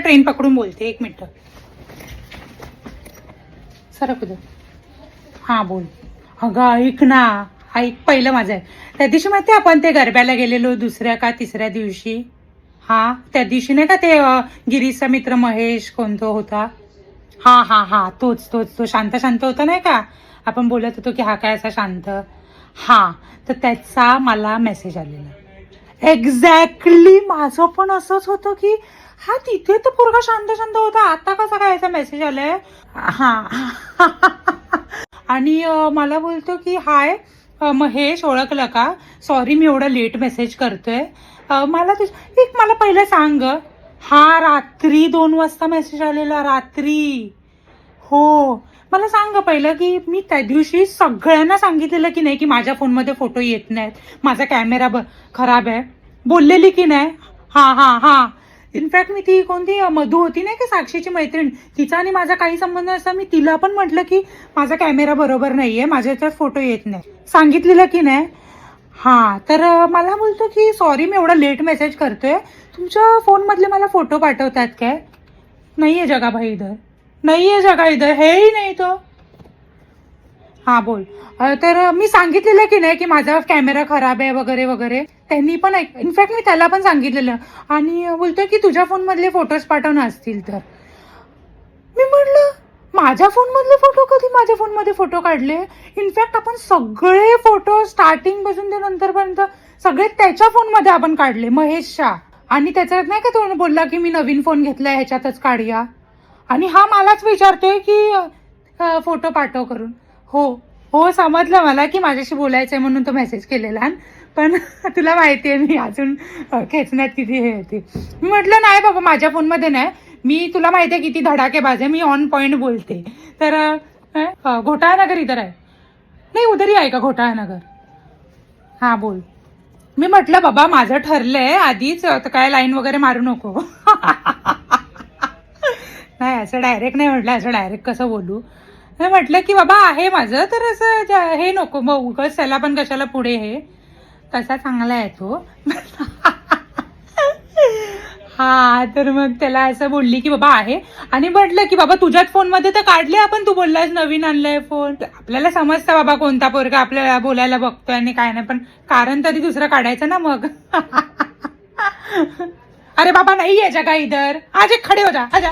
Train पकडून बोलते, 1 minute. सरक दे. हा बोल. अगं ऐक ना, ऐक पहिलं माझं आहे. त्या दिवशी माहिती आपण ते गरब्याला गेलेलो दुसऱ्या का तिसऱ्या दिवशी. हा त्या दिवशी नाही का ते गिरीशचा मित्र महेश कोणतो होता. हा हा हा तोच तोच तो शांत शांत होता नाही का. आपण बोलत होतो की हा काय असा शांत. हा तर त्याचा मला मेसेज आलेला. एक्झॅक्टली माझं पण असंच होतं की हा तिथे तर पोरगा शांत शांत होता, आता कसा काय याचा मेसेज आलाय. हा आणि मला बोलतो की हाय महेश ओळखलं का, सॉरी मी एवढा लेट मेसेज करतोय. मला एक मला पहिलं सांग. हा रात्री 2 वाजता मेसेज आलेला रात्री. हो मला सांग पहिलं की मी त्या दिवशी सगळ्यांना सांगितलेलं की नाही की माझ्या फोनमध्ये फोटो येत नाहीत, माझा कॅमेरा खराब आहे, बोललेली की नाही. हा हा हा इनफॅक्ट मी ती कोणती मधू होती नाही का साक्षीची मैत्रीण, तिचा आणि माझा काही संबंध नसता मी तिला पण म्हटलं की माझा कॅमेरा बरोबर नाहीये, माझ्या याच्यात फोटो येत नाही, सांगितलेलं की नाही. हा तर मला बोलतो की सॉरी मी एवढा लेट मेसेज करतोय, तुमच्या फोन मधले मला फोटो पाठवतात काय. नाहीये जगाभाई इधर, नाहीये जगा इधर, हेही नाही तो. हा बोल. तर मी सांगितलेलं की नाही की माझा कॅमेरा खराब आहे वगैरे वगैरे, त्यांनी पण इनफॅक्ट मी त्याला पण सांगितलेलं. आणि बोलतोय की तुझ्या फोन मधले फोटोज पाठवणं असतील तर. मी म्हटलं माझ्या फोन मधले फोटो, कधी माझ्या फोन मध्ये फोटो काढले. इनफॅक्ट आपण सगळे फोटो स्टार्टिंग पासून ते नंतरपर्यंत सगळे त्याच्या फोन मध्ये आपण काढले, महेशच्या. आणि त्याच्यात नाही का तो बोलला की मी नवीन फोन घेतलाय ह्याच्यातच काढूया. आणि हा मलाच विचारतोय की फोटो पाठव करून. हो हो समजलं मला की माझ्याशी बोलायचंय म्हणून तो मेसेज केलेला, पण तुला माहितीये मी अजून खेचण्यात किती हे होते. मी म्हटलं नाही बाबा माझ्या फोनमध्ये नाही, मी तुला माहितीये किती धडाकेबाज आहे, मी ऑन पॉइंट बोलते. तर घोटाळा नगर इधर आहे, नाही उधरही आहे का घोटाळा नगर. हा बोल. मी म्हटलं बाबा माझं ठरलंय आधीच, तर काय लाईन वगैरे मारू नको. नाही असं डायरेक्ट नाही म्हटलं, असं डायरेक्ट कसं बोलू. म्हटलं की बाबा आहे माझं, तर असं हे नको मग उगाच त्याला पण कशाला पुढे हे. तसा चांगला आहे तो. हा तर मग त्याला असं बोलली की बाबा आहे, आणि म्हटलं की बाबा तुझ्याच फोन मध्ये तर काढले आपण, तू बोललास नवीन आणलाय फोन. आपल्याला समजतं बाबा कोणता पोरगा आपल्याला बोलायला बघतोय आणि काय नाही, पण कारण तरी दुसरं काढायचं ना मग. अरे बाबा नाही आहे जगा इधर, आज एक खडे हो जा, आजा.